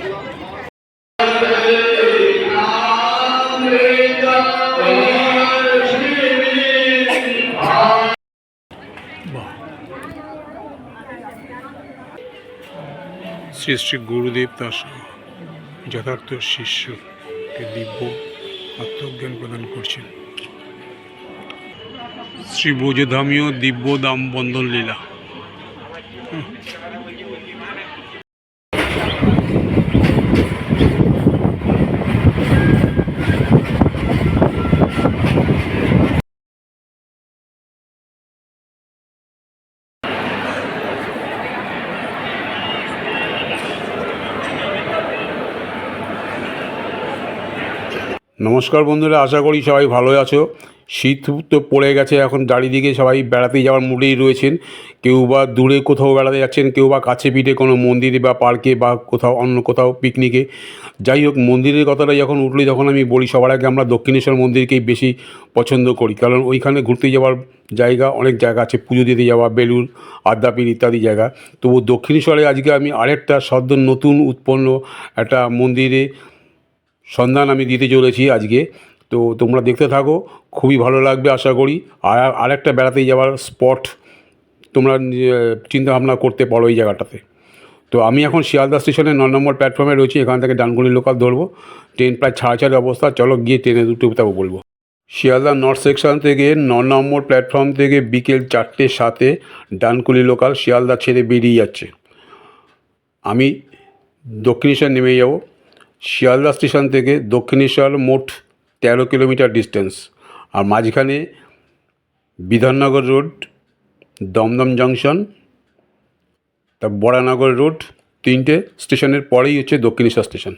শ্রী শ্রী গুরুদেব তার যথার্থ শিষ্যকে দিব্য আত্মজ্ঞান প্রদান করছেন। শ্রী ব্রজধামীয় দিব্য দাম বন্ধন লীলা। নমস্কার বন্ধুরা, আশা করি সবাই ভালো আছো। শীত তো পড়ে গেছে, এখন চারিদিকে সবাই বেড়াতে যাওয়ার মুডেই রয়েছেন। কেউ বা দূরে কোথাও বেড়াতে যাচ্ছেন, কেউ বা কাছে পিঠে কোনো মন্দিরে বা পার্কে বা কোথাও অন্য কোথাও পিকনিকে। যাই হোক, মন্দিরের কথাটা যখন উঠলে তখন আমি বলি সবার আগে আমরা দক্ষিণেশ্বর মন্দিরকেই বেশি পছন্দ করি, কারণ ওইখানে ঘুরতে যাওয়ার জায়গা অনেক জায়গা আছে, পুজো দিতে যাওয়া, বেলুড়, আদ্যাপীঠ ইত্যাদি জায়গা। তবু দক্ষিণেশ্বরে আজকে আমি আরেকটা সদ্য নতুন উৎপন্ন একটা মন্দিরে সন্ধান আমি দিতে চলেছি আজকে। তো তোমরা দেখতে থাকো, খুবই ভালো লাগবে আশা করি। আরেকটা বেড়াতে যাওয়ার স্পট তোমরা চিন্তাভাবনা করতে পারো এই জায়গাটাতে। তো আমি এখন শিয়ালদা স্টেশনের 9 নম্বর প্ল্যাটফর্মে রয়েছি। এখান থেকে ডানকুনি লোকাল ধরবো। ট্রেন প্রায় ছাড়াছাড়ি অবস্থা, চলো গিয়ে ট্রেনে দুটো বলবো। শিয়ালদা নর্থ সেকশন থেকে 9 নম্বর প্ল্যাটফর্ম থেকে বিকেল 4:07 ডানকুনি লোকাল শিয়ালদা ছেড়ে বেরিয়ে যাচ্ছে। আমি দক্ষিণেশ্বর নেমে যাব। শিয়ালদা স্টেশন থেকে দক্ষিণেশ্বর মোট 13 কিলোমিটার ডিস্টেন্স, আর মাঝখানে বিধাননগর রোড, দমদম জংশন, তা বরানগর রোড, 3টে স্টেশনের পরেই হচ্ছে দক্ষিণেশ্বর স্টেশন।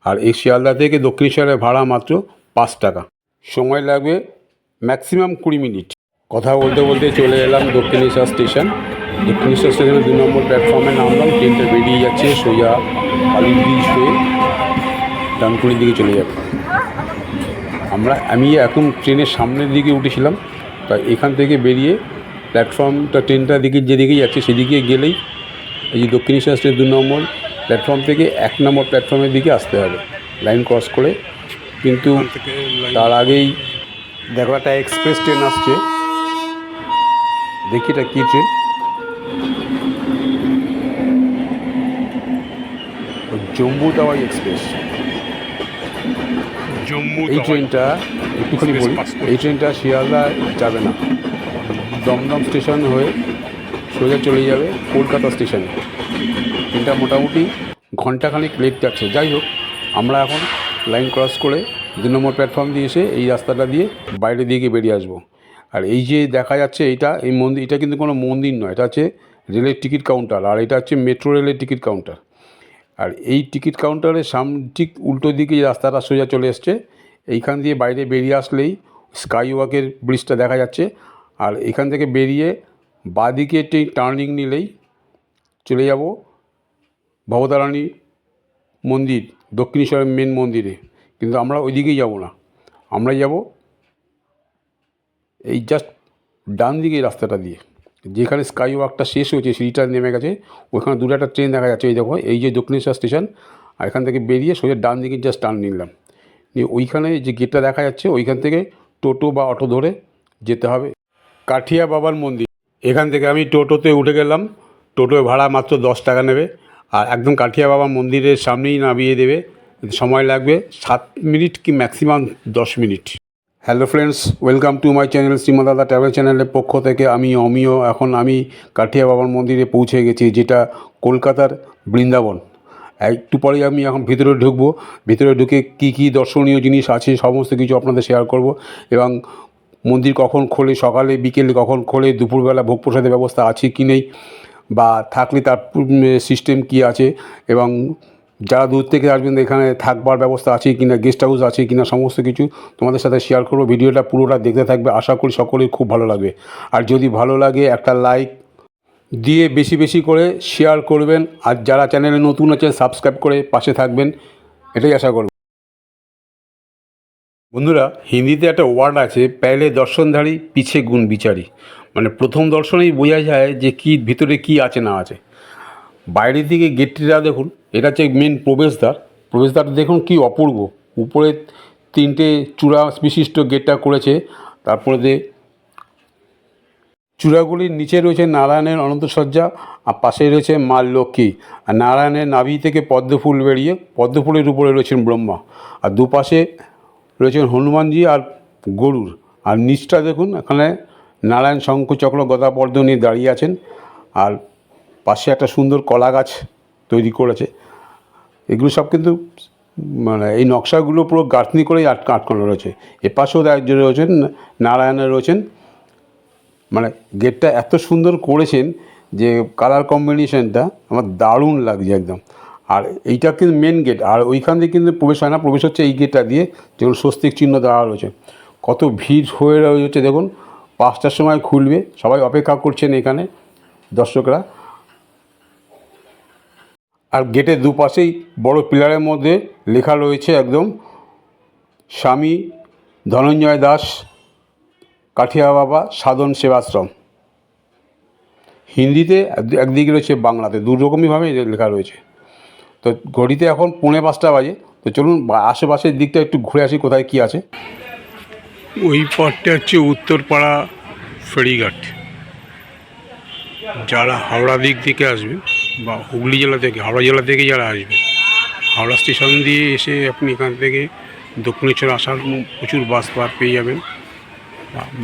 আর এই শিয়ালদা থেকে দক্ষিণেশ্বরের ভাড়া মাত্র 5 টাকা। সময় লাগবে ম্যাক্সিমাম 20 মিনিট। কথা বলতে বলতে চলে এলাম দক্ষিণেশ্বর স্টেশন। দক্ষিণেশ্বর স্টেশনের 2 নম্বর প্ল্যাটফর্মে নামলাম। ট্রেনটা বেরিয়ে যাচ্ছে সোজা কালী ব্রিজ হয়ে ডানকুনির দিকে চলে যাবে। আমি এখন ট্রেনের সামনের দিকে উঠেছিলাম, তাই এখান থেকে বেরিয়ে প্ল্যাটফর্মটা ট্রেনটার দিকে যেদিকে যাচ্ছে সেদিকে গেলেই এই যে দক্ষিণেশ্বর স্টেশন 2 নম্বর প্ল্যাটফর্ম থেকে 1 নম্বর প্ল্যাটফর্মের দিকে আসতে হবে লাইন ক্রস করে। কিন্তু তার আগেই দেখো একটা এক্সপ্রেস ট্রেন আসছে, দেখি এটা কী ট্রেন। জম্মু তাওয়াই এক্সপ্রেস। এই ট্রেনটা একটুখানি বলি, এই ট্রেনটা শিয়ালদা যাবে না, দমদম স্টেশন হয়ে সোজা চলে যাবে কলকাতা স্টেশনে। ট্রেনটা মোটামুটি ঘন্টাখানেক লেট যাচ্ছে। যাই হোক, আমরা এখন লাইন ক্রস করে 2 নম্বর প্ল্যাটফর্ম দিয়ে এসে এই রাস্তাটা দিয়ে বাইরের দিকে বেরিয়ে আসবো। আর এই যে দেখা যাচ্ছে এই মন্দির, এটা কিন্তু কোনো মন্দির নয়, এটা হচ্ছে রেলের টিকিট কাউন্টার, আর এটা হচ্ছে মেট্রো রেলের টিকিট কাউন্টার। আর এই টিকিট কাউন্টারের ঠিক উল্টো দিকে যে রাস্তাটা সোজা চলে এসছে, এইখান দিয়ে বাইরে বেরিয়ে আসলেই স্কাই ওয়াকের ব্রিজটা দেখা যাচ্ছে। আর এখান থেকে বেরিয়ে বাঁদিকে একটি টার্নিং নিলেই চলে যাব ভবতারিণী মন্দির, দক্ষিণেশ্বরের মেন মন্দিরে। কিন্তু আমরা ওই দিকেই যাব না, আমরা যাব এই জাস্ট ডান দিকে রাস্তাটা দিয়ে, যেখানে স্কাই ওয়াকটা শেষ হয়েছে, সিঁড়িটা নেমে গেছে, ওইখানে দুটো একটা ট্রেন দেখা যাচ্ছে। এই দেখো, এই যে দক্ষিণেশ্বর স্টেশন, আর এখান থেকে বেরিয়ে সোজা ডান দিকে জাস্ট টার্ন নিলাম, নিয়ে ওইখানে যে গেটটা দেখা যাচ্ছে ওইখান থেকে টোটো বা অটো ধরে যেতে হবে কাঠিয়া বাবার মন্দির। এখান থেকে আমি টোটোতে উঠে গেলাম। টোটোর ভাড়া মাত্র 10 টাকা নেবে, আর একদম কাঠিয়া বাবা মন্দিরের সামনেই নামিয়ে দেবে। সময় লাগবে 7 মিনিট কি maximum 10 minute. Hello friends, welcome to my channel শ্রীমাদাদা ট্রাভেল চ্যানেলের পক্ষ থেকে আমি অমিয়। এখন আমি কাঠিয়া বাবার মন্দিরে পৌঁছে গেছি, যেটা কলকাতার বৃন্দাবন। একটু পরেই আমি এখন ভিতরে ঢুকবো। ভিতরে ঢুকে কী কী দর্শনীয় জিনিস আছে সমস্ত কিছু আপনাদের শেয়ার করব, এবং মন্দির কখন খোলে, সকালে বিকেলে কখন খোলে, দুপুরবেলা ভোগ প্রসাদের ব্যবস্থা আছে কি নেই, বা থাকলে তার সিস্টেম কি আছে, এবং যারা দূর থেকে আসবেন এখানে থাকবার ব্যবস্থা আছে কি না, গেস্ট হাউস আছে কি না, সমস্ত কিছু তোমাদের সাথে শেয়ার করবো। ভিডিওটা পুরোটা দেখতে থাকবে, আশা করি সকলেই খুব ভালো লাগবে। আর যদি ভালো লাগে একটা লাইক দিয়ে বেশি বেশি করে শেয়ার করবেন, আর যারা চ্যানেলে নতুন আছে সাবস্ক্রাইব করে পাশে থাকবেন, এটাই আশা করব। বন্ধুরা, হিন্দিতে একটা ওয়ার্ড আছে, পেলে দর্শনধারী পিছে গুণ বিচারি। মানে প্রথম দর্শনেই বোঝা যায় যে কি ভিতরে কি আছে না আছে। বাইরের দিকে গেটটা দেখুন, এটা হচ্ছে মেন প্রবেশদ্বার। প্রবেশদ্বার দেখুন কি অপূর্ব, উপরে 3টে চূড়া বিশিষ্ট গেটটা করেছে। তারপরে চূড়াগুলির নিচে রয়েছে নারায়ণের অনন্তসজ্জা, আর পাশে রয়েছে মা লক্ষ্মী। আর নারায়ণের নাভি থেকে পদ্মফুল বেরিয়ে পদ্মফুলের উপরে রয়েছেন ব্রহ্মা, আর দুপাশে রয়েছেন হনুমানজি আর গরুর। আর নিচটা দেখুন, এখানে নারায়ণ শঙ্খ চক্র গদা পদ্ম নিয়ে দাঁড়িয়ে আছেন, আর পাশে একটা সুন্দর কলা গাছ তৈরি করেছে। এগুলো সব কিন্তু মানে এই নকশাগুলো পুরো গাঁথনি করেই আটকানো রয়েছে। এপাশেও একজন রয়েছেন নারায়ণের রয়েছেন। মানে গেটটা এত সুন্দর করেছেন যে কালার কম্বিনেশনটা আমার দারুণ লাগছে একদম। আর এইটা কিন্তু মেন গেট, আর ওইখান দিয়ে কিন্তু প্রবেশ হয় না, প্রবেশ হচ্ছে এই গেটটা দিয়ে, যেগুলো স্বস্তিক চিহ্ন দেওয়া রয়েছে। কত ভিড় হয়ে রয়েছে দেখুন, 5টার সময় খুলবে, সবাই অপেক্ষা করছেন এখানে দর্শকরা। আর গেটের দুপাশেই বড় পিলারের মধ্যে লেখা রয়েছে একদম, স্বামী ধনঞ্জয় দাস কাঠিয়া বাবা সাধন সেবাশ্রম। হিন্দিতে একদিকে রয়েছে, বাংলাতে, দু রকমইভাবে লেখা রয়েছে। তো ঘড়িতে এখন 4:45 বাজে। তো চলুন আশেপাশের দিকটা একটু ঘুরে আসি, কোথায় কি আছে। ওই পথটা হচ্ছে উত্তরপাড়া ফেরিঘাট। যারা হাওড়া দিক থেকে আসবে বা হুগলি জেলা থেকে, হাওড়া জেলা থেকে যারা আসবে, হাওড়া স্টেশন দিয়ে এসে আপনি এখান থেকে দক্ষিণেশ্বর আসার প্রচুর বাস পেয়ে যাবেন।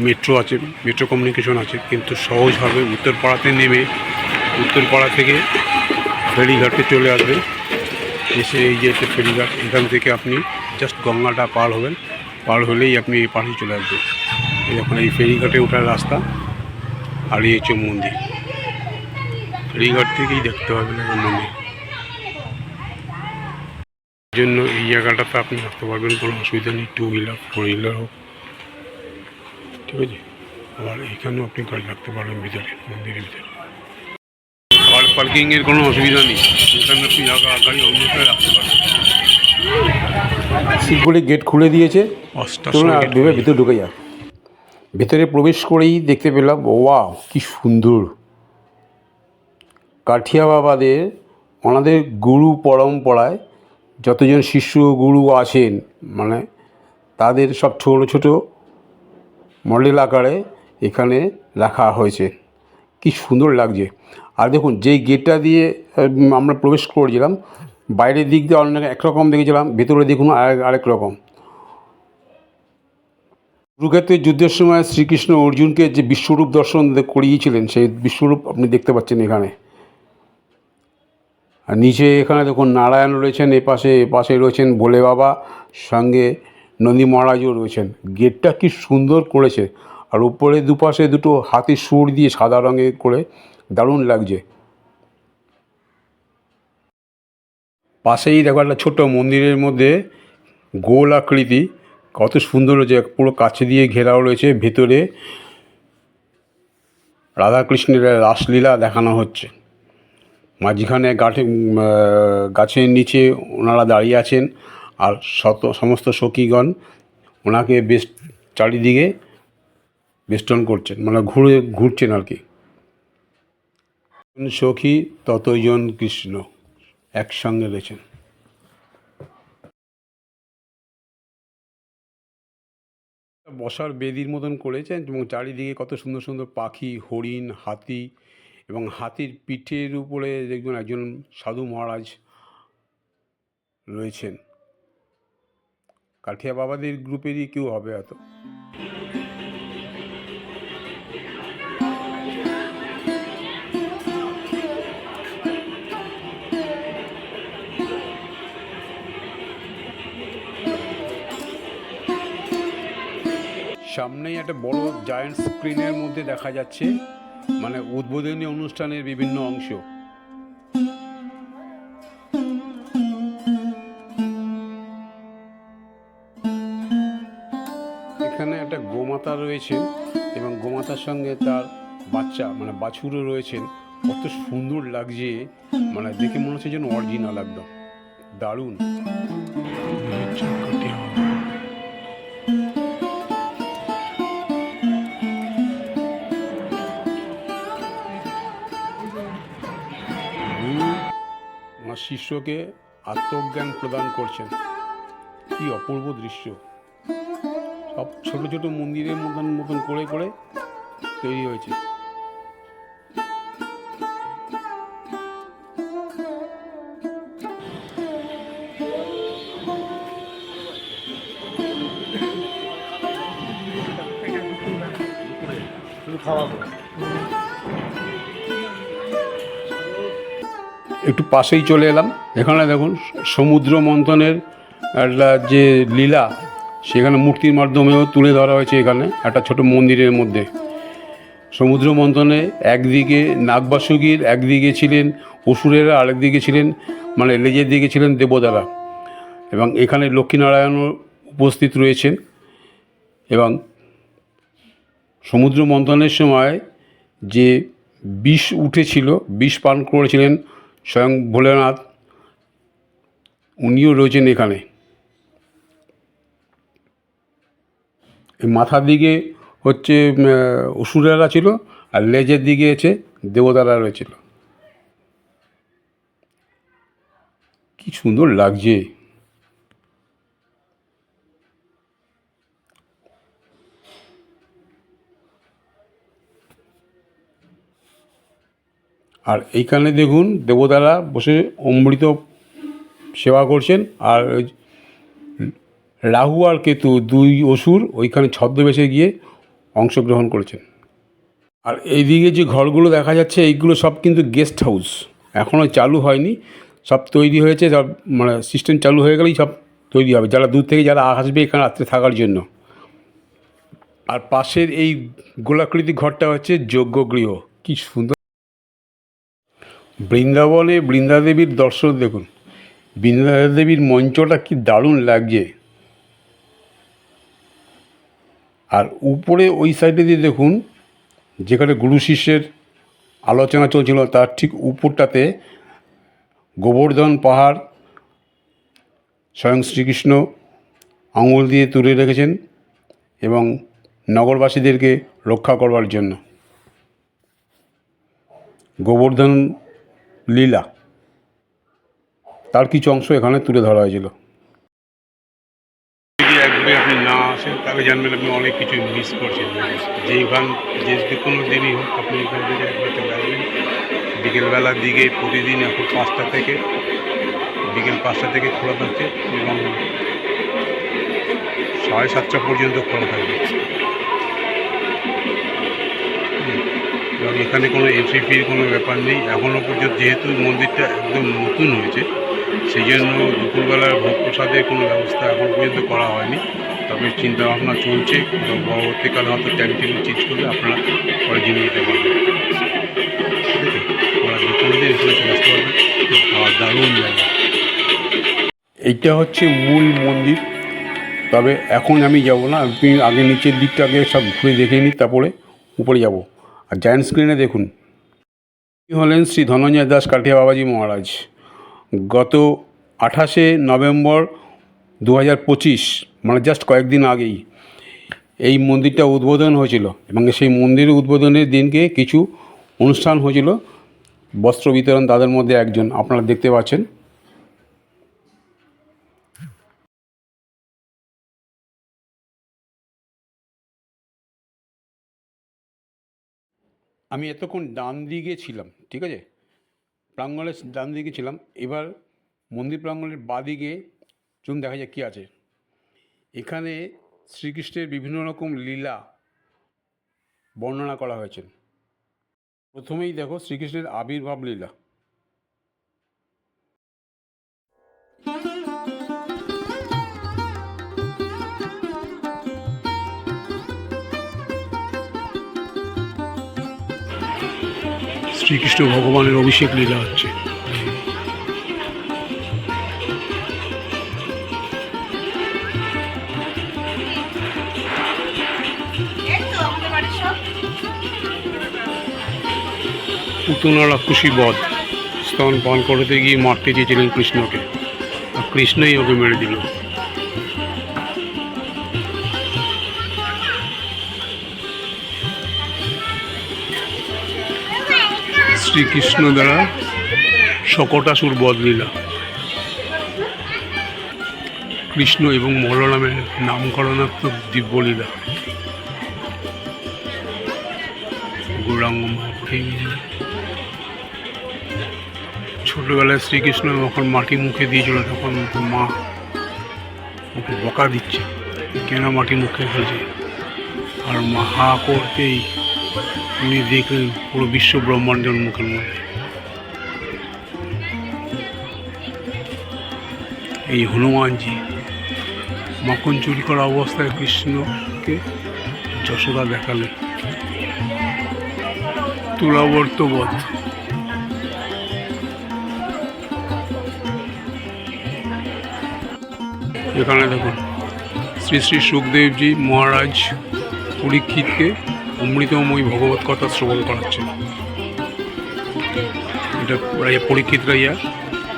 মেট্রো আছে, মেট্রো কমিউনিকেশন আছে, কিন্তু সহজভাবে উত্তরপাড়াতে নেমে উত্তরপাড়া থেকে ফেরিঘাটে চলে আসবেন। এসে এই যে ফেরিঘাট, এখান থেকে আপনি জাস্ট গঙ্গাটা পার হবেন, পার হলেই আপনি এই পাশে চলে আসবেন। এখন এই ফেরিঘাটে ওঠার রাস্তা, আর এই হচ্ছে মন্দির। ফেরিঘাট থেকেই দেখতে পাবেন এখন মন্দির। এই জন্য এই জায়গাটাতে আপনি রাখতে পারবেন, কোনো অসুবিধা নেই, 2 হুইলার 4 হুইলার হোক, ঠিক আছে। আর এখানেও আপনি গাড়ি রাখতে পারবেন ভিতরে, মন্দিরের ভিতরে। কার পার্কিংয়ের কোনো অসুবিধা নেই, এখানে আপনি গাড়ি অন্যথায় রাখতে পারবেন। শিবপুরে গেট খুলে দিয়েছে, ভিতরে ঢুকে যাক। ভেতরে প্রবেশ করেই দেখতে পেলাম, ওয়াও কি সুন্দর! কাঠিয়া বাবাদের, ওনাদের গুরু পরম্পরায় যতজন শিষ্য গুরু আছেন, মানে তাদের সব ছোটো ছোটো মডেল আকারে এখানে রাখা হয়েছে। কি সুন্দর লাগছে। আর দেখুন, যেই গেটটা দিয়ে আমরা প্রবেশ করেছিলাম, বাইরের দিক দিয়ে অনেক একরকম দেখেছিলাম, ভেতরে দেখুন আরেক রকম। কুরুক্ষেত্রের যুদ্ধের সময় শ্রীকৃষ্ণ অর্জুনকে যে বিশ্বরূপ দর্শন করিয়েছিলেন, সেই বিশ্বরূপ আপনি দেখতে পাচ্ছেন এখানে। আর নিচে এখানে দেখুন নারায়ণ রয়েছেন, এপাশে রয়েছেন ভোলে বাবা, সঙ্গে নন্দী মহারাজও রয়েছেন। গেটটা কি সুন্দর করেছে, আর উপরে দুপাশে দুটো হাতির সুর দিয়ে সাদা রঙে করে দারুণ লাগছে। পাশেই দেখো একটা ছোট্ট মন্দিরের মধ্যে গোল আকৃতি, কত সুন্দর হয়েছে, পুরো কাছে দিয়ে ঘেরাও রয়েছে। ভেতরে রাধাকৃষ্ণের রাসলীলা দেখানো হচ্ছে। মাঝখানে গাছের নিচে ওনারা দাঁড়িয়ে আছেন, আর সমস্ত সখীগণ ওনাকে বেশ চারিদিকে বেষ্টন করছেন, মানে ঘুরছেন আর কি। সখী ততজন কৃষ্ণ একসঙ্গে রয়েছেন। বসার বেদির মতন করেছেন, এবং চারিদিকে কত সুন্দর সুন্দর পাখি, হরিণ, হাতি, এবং হাতির পিঠের উপরে দেখবেন একজন সাধু মহারাজ রয়েছেন। কাঠিয়া বাবাদের গ্রুপেরই কেউ হবে হয়তো। সামনেই একটা বড় জায়ান্ট স্ক্রিনের মধ্যে দেখা যাচ্ছে মানে উদ্বোধনী অনুষ্ঠানের বিভিন্ন অংশ। এখানে একটা গোমাতা রয়েছেন, এবং গোমাতার সঙ্গে তার বাচ্চা মানে বাছুরও রয়েছেন। কত সুন্দর লাগছে, মানে দেখে মনে হচ্ছে যেন অরিজিনাল, একদম দারুণ। আমার শিষ্যকে আত্মজ্ঞান প্রদান করছেন। কি অপূর্ব দৃশ্য! সব ছোট ছোট মন্দিরের মতন মতন করে করে তৈরি হয়েছে। একটু পাশেই চলে এলাম। এখানে দেখুন সমুদ্র মন্থনের একটা যে লীলা, সেখানে মূর্তির মাধ্যমেও তুলে ধরা হয়েছে। এখানে একটা ছোট মন্দিরের মধ্যে সমুদ্র মন্থনে একদিকে নাগবাসুকীর, একদিকে ছিলেন অসুরেরা, আরেকদিকে ছিলেন মানে লেজের দিকে ছিলেন দেবতারা, এবং এখানে লক্ষ্মীনারায়ণও উপস্থিত রয়েছেন। এবং সমুদ্র মন্থনের সময় যে বিষ উঠেছিল, বিষ পান করেছিলেন স্বয়ং ভোলেনাথ, উনিও রয়েছেন এখানে। মাথার দিকে হচ্ছে অসুরেরা ছিল, আর লেজের দিকে হচ্ছে দেবতারা রয়েছিল। কি সুন্দর লাগছে! আর এইখানে দেখুন দেবতারা বসে অমৃত সেবা করছেন, আর রাহু আর কেতু দুই অসুর ওইখানে ছদ্মবেশে গিয়ে অংশগ্রহণ করেছেন। আর এইদিকে যে ঘরগুলো দেখা যাচ্ছে, এইগুলো সব কিন্তু গেস্ট হাউস, এখনও চালু হয়নি। সব তৈরি হয়েছে, সব মানে সিস্টেম চালু হয়ে গেলেই সব তৈরি হবে, যারা দূর থেকে যারা আসবে এখানে রাত্রে থাকার জন্য। আর পাশের এই গোলাকৃতি ঘরটা হচ্ছে যজ্ঞগৃহ। কি সুন্দর! বৃন্দাবনে বৃন্দাদেবীর দর্শন দেখুন, বৃন্দাদেবীর মঞ্চটা কি দারুণ লাগছে। আর উপরে ওই সাইডে দিয়ে দেখুন, যেখানে গুরু শিষ্যের আলোচনা চলছিল তার ঠিক উপরটাতে গোবর্ধন পাহাড় স্বয়ং শ্রীকৃষ্ণ আঙুল দিয়ে তুলে রেখেছেন, এবং নগরবাসীদেরকে রক্ষা করবার জন্য গোবর্ধন লীলা, তার কিছু অংশ এখানে তুলে ধরা হয়েছিল। যদি একবার আপনি না আসেন তাহলে জানবেন আপনি অনেক কিছু মিস করছেন। যে কোনো দিনই হোক আপনি এখান থেকে একবার চলে আসবেন। বিকেলবেলার দিকে প্রতিদিন এখন বিকেল 5টা থেকে খোলা থাকছে, এবং 7:30 পর্যন্ত খোলা থাকবে। এবং এখানে কোনো এন্ট্রি ফির কোনো ব্যাপার নেই এখনও পর্যন্ত, যেহেতু মন্দিরটা একদম নতুন হয়েছে, সেই জন্য দুপুরবেলার ভোগ প্রসাদের কোনো ব্যবস্থা এখন পর্যন্ত করা হয়নি। তবে চিন্তাভাবনা চলছে, পরবর্তীকালে হয়তো টাইম টেবিল চেঞ্জ করলে আপনারা পরে জেনে নিতে পারবেন। ঠিক আছে, ওরা যে কোনো দিন এখানে চলে আসতে পারবেন। আর দারুণ জায়গা। এইটা হচ্ছে মূল মন্দির, তবে এখন আমি যাব না, আপনি আগে নিচের দিকটা আগে সব ঘুরে দেখে নিই, তারপরে উপরে যাব। আর জায়ান্ট স্ক্রিনে দেখুন, হলেন শ্রী ধনঞ্জয় দাস কাঠিয়া বাবাজি মহারাজ। গত 28শে নভেম্বর 2025, মানে জাস্ট কয়েকদিন আগেই এই মন্দিরটা উদ্বোধন হয়েছিল, এবং সেই মন্দিরের উদ্বোধনের দিনকে কিছু অনুষ্ঠান হয়েছিল। বস্ত্র বিতরণ তাদের মধ্যে একজন আপনারা দেখতে পাচ্ছেন। আমি এতক্ষণ ডান দিকে ছিলাম, ঠিক আছে, প্রাঙ্গণের ডান দিকে ছিলাম। এবার মন্দির প্রাঙ্গণের বাঁদিকে চলুন দেখা যাক কী আছে। এখানে শ্রীকৃষ্ণের বিভিন্ন রকম লীলা বর্ণনা করা হয়েছে। প্রথমেই দেখো শ্রীকৃষ্ণের আবির্ভাব লীলা। শ্রীকৃষ্ণ ভগবানের অভিষেক লীলা হচ্ছে। পুতনা রাক্ষসী বধ, স্তন পান করতে গিয়ে মারতে চেয়েছিলেন কৃষ্ণকে, আর কৃষ্ণই ওকে মেরে দিল। শ্রীকৃষ্ণ দ্বারা শকটাসুর বধলীলা। কৃষ্ণ এবং বলরামের নামকরণাত্মক দিব্যলীলা। গৌরাঙ্গ ছোটবেলায় শ্রীকৃষ্ণ যখন মাটি মুখে দিয়েছিল তখন মা ওকে বকা দিচ্ছে, কেন মাটি মুখে ফেলছে। আর মা হা করতেই উনি দেখলেন পুরো বিশ্ব ব্রহ্মাণ্ডের মুখের মধ্যে। এই হনুমানজি মাখন চুরি করা অবস্থায় কৃষ্ণকে যশোদা দেখালেন। তুলাবর্তবধ। এখানে দেখুন শ্রী শ্রী সুখদেবজি মহারাজ পরীক্ষিতকে অমৃতময়ী ভগবত কথা শ্রবণ করাচ্ছেন। এটা রাজা পরীক্ষিত রাইয়া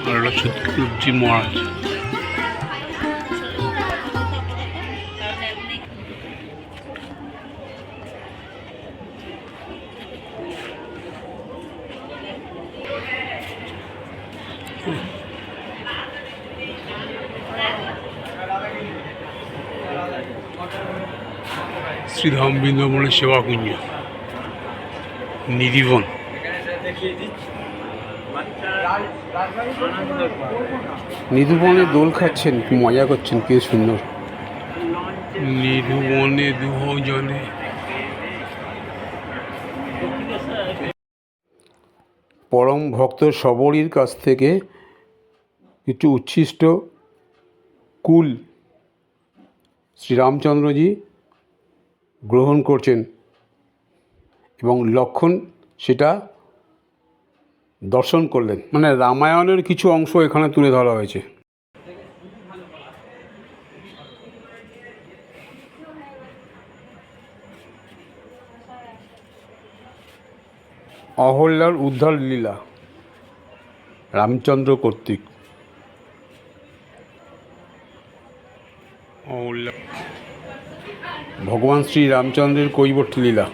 আর এটা সুখদেবজি মহারাজ। শ্রীধাম বৃন্দাবনের সেবাকুঞ্জ নিধিবন। নিধুবনে দোল খাচ্ছেন, কি মজা করছেন, কি সুন্দর। নিধুবনে দুজনে। পরম ভক্ত সবরীর কাছ থেকে কিছু উচ্ছিষ্ট কুল শ্রীরামচন্দ্রজি গ্রহণ করছেন এবং লক্ষণ সেটা দর্শন করলেন। মানে রামায়ণের কিছু অংশ এখানে তুলে ধরা হয়েছে। অহল্যার উদ্ধার লীলা রামচন্দ্র কর্তৃক। অহল্যা ভগবান শ্রী রামচন্দ্রের কৈবর্ত লীলা।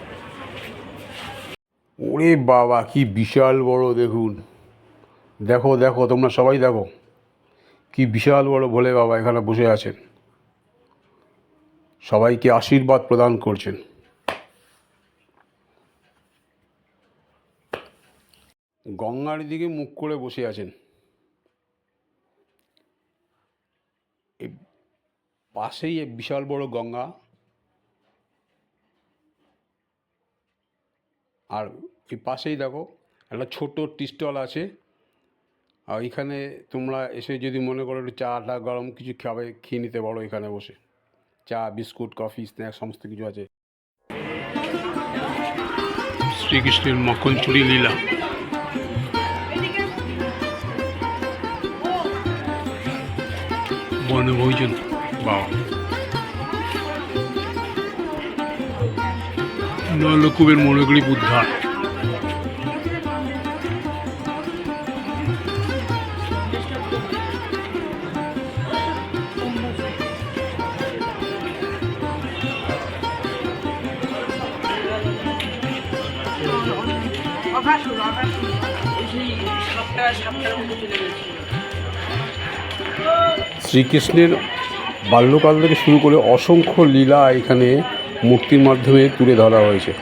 ওরে বাবা কি বিশাল বড়, দেখুন, দেখো দেখো তোমরা সবাই দেখো কি বিশাল বড় ভোলে বাবা এখানে বসে আছেন, সবাইকে আশীর্বাদ প্রদান করছেন। গঙ্গার দিকে মুখ করে বসে আছেন। পাশেই বিশাল বড় গঙ্গা, আর এই পাশেই দেখো একটা ছোট টি স্টল আছে। আর এখানে তোমরা এসে যদি মনে করো একটু চা টা গরম কিছু খাবে, খেয়ে নিতে পারো এখানে বসে। চা বিস্কুট কফি স্ন্যাক্স সমস্ত কিছু আছে। শ্রীকৃষ্ণের মাখন চুরি লীলা। বনভোজন বাবা। নলকূপের মনোগ্রীব উদ্ধার। শ্রীকৃষ্ণের বাল্যকাল থেকে শুরু করে অসংখ্য লীলা এখানে মূর্তির মাধ্যমে তুলে ধরা হয়েছে।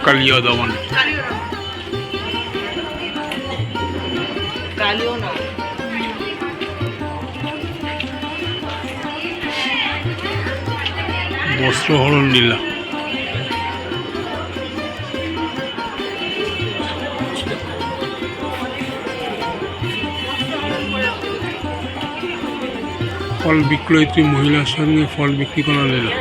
কালিয়া দমন। বস্ত্রহরণ লীলা। ফল বিক্রয়িত্রী মহিলার সঙ্গে ফল বিক্রি করা লীলা।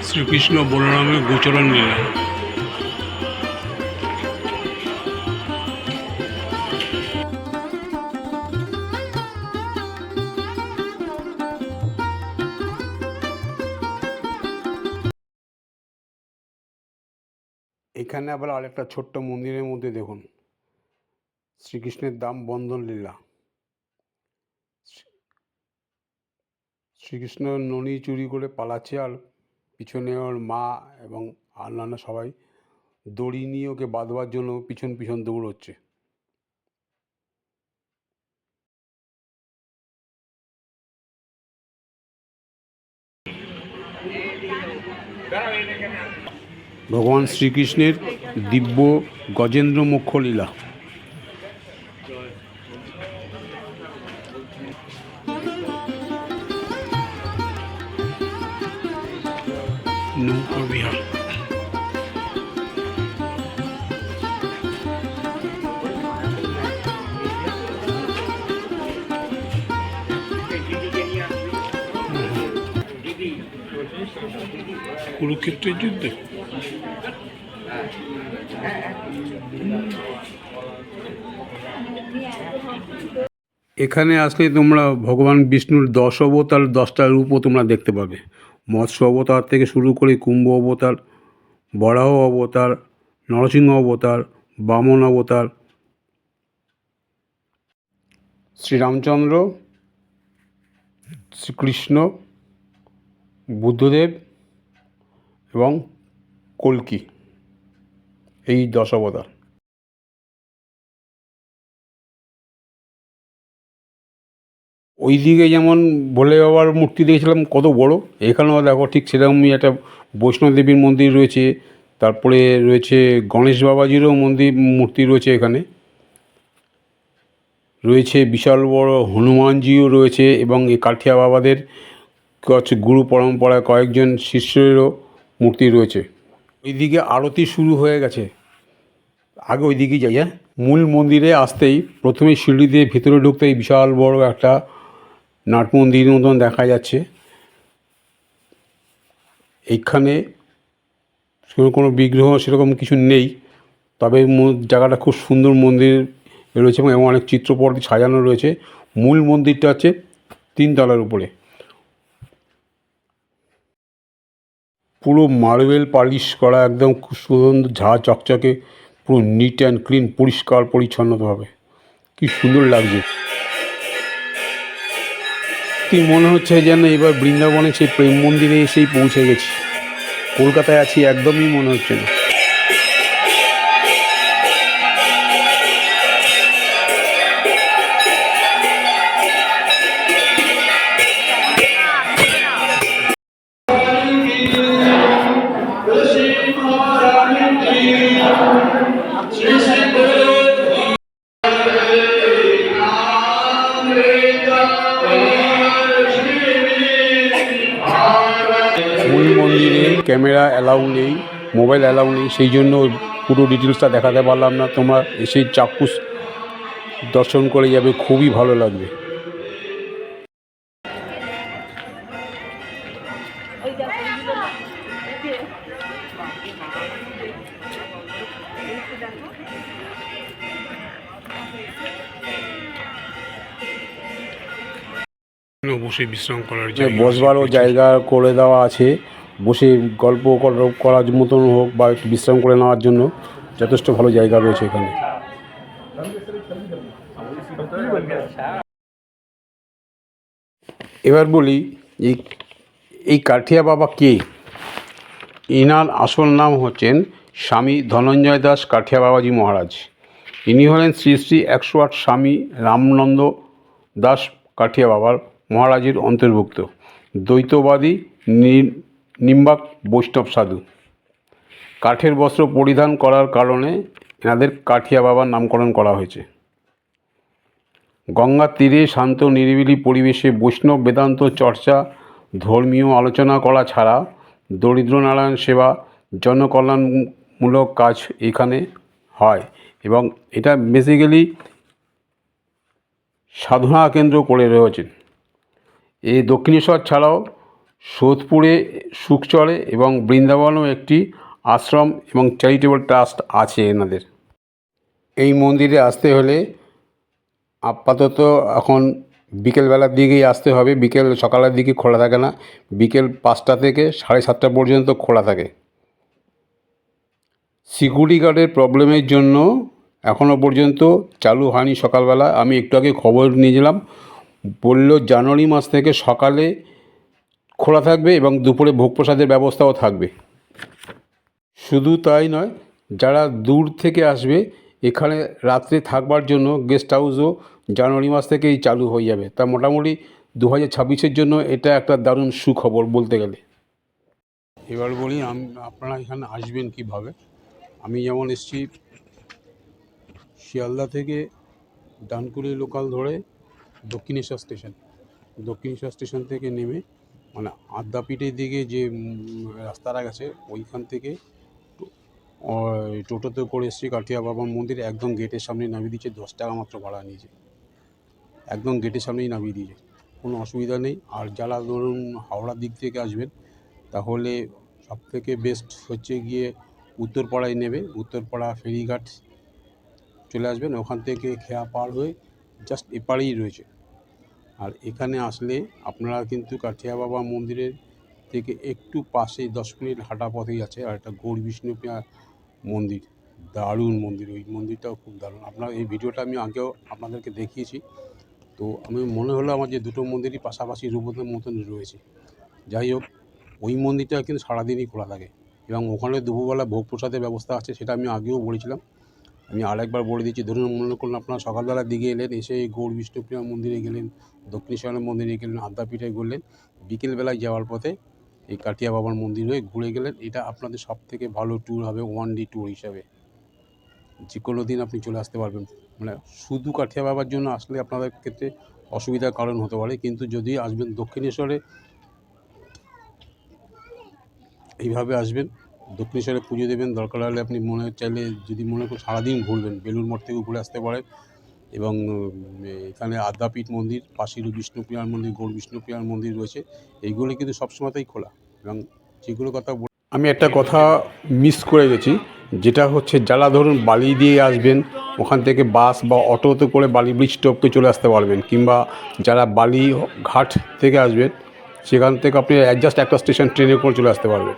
শ্রীকৃষ্ণ বলরামের গোচরণ লীলা। এখানে আবার আরেকটা ছোট্ট মন্দিরের মধ্যে দেখুন শ্রীকৃষ্ণের দাম বন্ধন লীলা। শ্রীকৃষ্ণ ননি চুরি করে পালাচ্ছে আর পিছনে ওর মা এবং অন্যান্য সবাই দড়ি নিয়ে ওকে বাঁধবার জন্য পিছন পিছন দৌড়চ্ছে। ভগবান শ্রীকৃষ্ণের দিব্য গজেন্দ্র মোক্ষ লীলা। নৌকা বিহার। কুরুক্ষেত্রের যুদ্ধে এখানে আসলে তোমরা ভগবান বিষ্ণুর 10 অবতার 10টা রূপও তোমরা দেখতে পাবে। মৎস্য অবতার থেকে শুরু করে কুম্ভ অবতার, বরাহ অবতার, নরসিংহ অবতার, বামন অবতার, শ্রীরামচন্দ্র, শ্রীকৃষ্ণ, বুদ্ধদেব এবং কল্কি, এই 10 অবতার। ওইদিকে যেমন ভোলে বাবার মূর্তি দেখেছিলাম কত বড়, এখানেও দেখো ঠিক সেরকমই একটা বৈষ্ণব দেবীর মন্দির রয়েছে। তারপরে রয়েছে গণেশ বাবাজিরও মূর্তি রয়েছে। এখানে রয়েছে বিশাল বড় হনুমানজিও রয়েছে এবং এই কাঠিয়া বাবাদের গুরু পরম্পরায় কয়েকজন শিষ্যেরও মূর্তি রয়েছে। ওইদিকে আরতি শুরু হয়ে গেছে, আগে ওইদিকেই যাই। হ্যাঁ, মূল মন্দিরে আসতেই প্রথমে সিঁড়ি দিয়ে ভিতরে ঢুকতেই বিশাল বড় একটা নাট মন্দির মতন দেখা যাচ্ছে। এইখানে কোনো বিগ্রহ সেরকম কিছু নেই, তবে জায়গাটা খুব সুন্দর মন্দির রয়েছে এবং অনেক চিত্রপট সাজানো রয়েছে। মূল মন্দিরটা হচ্ছে 3 তলার উপরে, পুরো মার্বেল পালিশ করা, একদম খুব সুন্দর ঝাঁ চকচকে, পুরো নিট অ্যান্ড ক্লিন, পরিষ্কার পরিচ্ছন্নভাবে কি সুন্দর লাগছে। কি মনে হচ্ছে যেন এবার বৃন্দাবনে সেই প্রেম মন্দিরে এসেই পৌঁছে গেছি, কলকাতায় আছি একদমই মনে হচ্ছে না। মূল মন্দিরে ক্যামেরা অ্যালাউ নেই, মোবাইল অ্যালাউ নেই, সেই জন্য পুরো ডিটেলসটা দেখাতে পারলাম না। তোমরা এসে চাক্ষুষ দর্শন করে যাবে, খুবই ভালো লাগবে। বসে বিশ্রাম করার বসবারও জায়গা করে দেওয়া আছে, বসে গল্প করার মতন হোক বা একটু বিশ্রাম করে নেওয়ার জন্য যথেষ্ট ভালো জায়গা রয়েছে এখানে। এবার বলি এই কাঠিয়া বাবা কে। ইনার আসল নাম হচ্ছেন স্বামী ধনঞ্জয় দাস কাঠিয়া বাবাজি মহারাজ। ইনি হলেন শ্রী শ্রী 108 স্বামী রামনন্দ দাস কাঠিয়া বাবার মহারাজের অন্তর্ভুক্ত দ্বৈতবাদী নিম্বাক বৈষ্ণব সাধু। কাঠের বস্ত্র পরিধান করার কারণে এনাদের কাঠিয়া বাবার নামকরণ করা হয়েছে। গঙ্গার তীরে শান্ত নিরিবিলি পরিবেশে বৈষ্ণব বেদান্ত চর্চা, ধর্মীয় আলোচনা করা ছাড়া দরিদ্র নারায়ণ সেবা, জনকল্যাণমূলক কাজ এখানে হয় এবং এটা বেসিক্যালি সাধনা কেন্দ্র করে রয়েছে। এই দক্ষিণেশ্বর ছাড়াও সোদপুরে, সুখচরে এবং বৃন্দাবনেও একটি আশ্রম এবং চ্যারিটেবল ট্রাস্ট আছে এনাদের। এই মন্দিরে আসতে হলে আপাতত এখন বিকেলবেলার দিকেই আসতে হবে, সকালের দিকে খোলা থাকে না, বিকেল 5টা থেকে 7:30 পর্যন্ত খোলা থাকে। সিকিউরিটি গার্ডের প্রবলেমের জন্য এখনও পর্যন্ত চালু হয়নি। সকালবেলা আমি একটু আগে খবর নিয়েছিলাম, বলল জানুয়ারি মাস থেকে সকালে খোলা থাকবে এবং দুপুরে ভোগ প্রসাদের ব্যবস্থাও থাকবে। শুধু তাই নয়, যারা দূর থেকে আসবে এখানে রাত্রে থাকবার জন্য গেস্ট হাউসও জানুয়ারি মাস থেকেই চালু হয়ে যাবে। তা মোটামুটি 2026-এর জন্য এটা একটা দারুণ সুখবর বলতে গেলে। এবার বলি আপনারা এখানে আসবেন কীভাবে। আমি যেমন এসেছি শিয়ালদা থেকে ডানকুনি লোকাল ধরে দক্ষিণেশ্বর স্টেশন থেকে নেমে মানে আদ্যাপীঠের দিকে যে রাস্তাটা গেছে ওইখান থেকে টোটোতে করে এসেছি কাঠিয়া বাবা মন্দির। একদম গেটের সামনে নামিয়ে দিচ্ছে, 10 টাকা মাত্র ভাড়া নিয়েছে, একদম গেটের সামনেই নামিয়ে দিয়েছে, কোনো অসুবিধা নেই। আর যারা ধরুন হাওড়ার দিক থেকে আসবেন তাহলে সবথেকে বেস্ট হচ্ছে গিয়ে উত্তরপাড়ায় নেবে, উত্তরপাড়া ফেরিঘাট চলে আসবেন, ওখান থেকে খেয়া পার হয়ে জাস্ট এপারেই রয়েছে। আর এখানে আসলে আপনারা কিন্তু কাঠিয়া বাবা মন্দিরের থেকে একটু পাশে 10 মিনিট হাঁটা পথেই আছে আর একটা গৌর বিষ্ণুপ্রিয়া মন্দির, দারুণ মন্দির, ওই মন্দিরটাও খুব দারুণ। আপনার এই ভিডিওটা আমি আগেও আপনাদেরকে দেখিয়েছি, তো আমি মনে হলো আমার যে দুটো মন্দিরই পাশাপাশি রূপতের মতন রয়েছে। যাই হোক, ওই মন্দিরটা কিন্তু সারাদিনই খোলা থাকে এবং ওখানে দুপুরবেলা ভোগ প্রসাদের ব্যবস্থা আছে, সেটা আমি আগেও বলেছিলাম। আমি আরেকবার বলে দিচ্ছি, ধরুন মনে করুন আপনারা সকালবেলার দিকে এলেন, এসে গৌর বিষ্ণুপ্রিয়া মন্দিরে গেলেন, দক্ষিণেশ্বরের মন্দিরে গেলেন, আদ্যাপীঠে ঘুরলেন, বিকেলবেলায় যাওয়ার পথে এই কাঠিয়া বাবার মন্দির হয়ে ঘুরে গেলেন। এটা আপনাদের সবথেকে ভালো ট্যুর হবে, 1 ডে ট্যুর হিসাবে। যে কোনো দিন আপনি চলে আসতে পারবেন। মানে শুধু কাঠিয়া বাবার জন্য আসলে আপনাদের ক্ষেত্রে অসুবিধার কারণ হতে পারে, কিন্তু যদি আসবেন দক্ষিণেশ্বরে, এইভাবে আসবেন, দক্ষিণেশ্বরে পুজো দেবেন, দরকার হলে আপনি চাইলে যদি মনে করেন সারাদিন ঘুরবেন, বেলুড় মঠ থেকেও ঘুরে আসতে পারেন। এবং এখানে আদ্যাপীঠ মন্দির, পাশের বিষ্ণুপ্রিয়ার মন্দির, গৌর বিষ্ণুপ্রিয়ার মন্দির রয়েছে, এইগুলো কিন্তু সবসময়তেই খোলা। এবং যেগুলো কথা আমি একটা কথা মিস করে গেছি, যেটা হচ্ছে যারা ধরুন বালি দিয়ে আসবেন ওখান থেকে বাস বা অটোতে করে বালি ব্রিজ স্টপকে চলে আসতে পারবেন, কিংবা যারা বালি ঘাট থেকে আসবেন সেখান থেকে আপনি জাস্ট একটা স্টেশন ট্রেনে করে চলে আসতে পারবেন।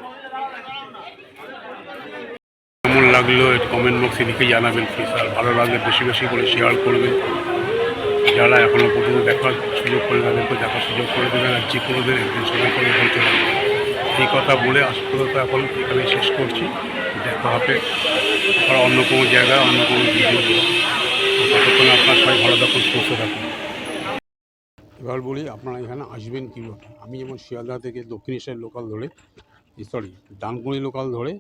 কেমন লাগলো একটু কমেন্ট বক্সে লিখে জানাবেন প্লিজ। আর ভালো লাগলে বেশি বেশি করে শেয়ার করবেন। যারা এখনও পর্যন্ত দেখার সুযোগ করে তাদেরকে দেখার সুযোগ করে দেবেন, আর যে কোনো দিন একদিন সময় করে ঘুরতে হবে। এই কথা বলে আপাতত এখন এখানে শেষ করছি। দেখা হবে আবার অন্য কোনো জায়গায়, অন্য কোনো ভিডিও। ততক্ষণে আপনার সবাই ভালো থাকুন, সুস্থ থাকুন। এবার বলি আপনারা এখানে আসবেন কীভাবে। আমি যেমন শিয়ালদা থেকে দক্ষিণেশ্বর লোকাল ধরে, ডানকুনি লোকাল ধরে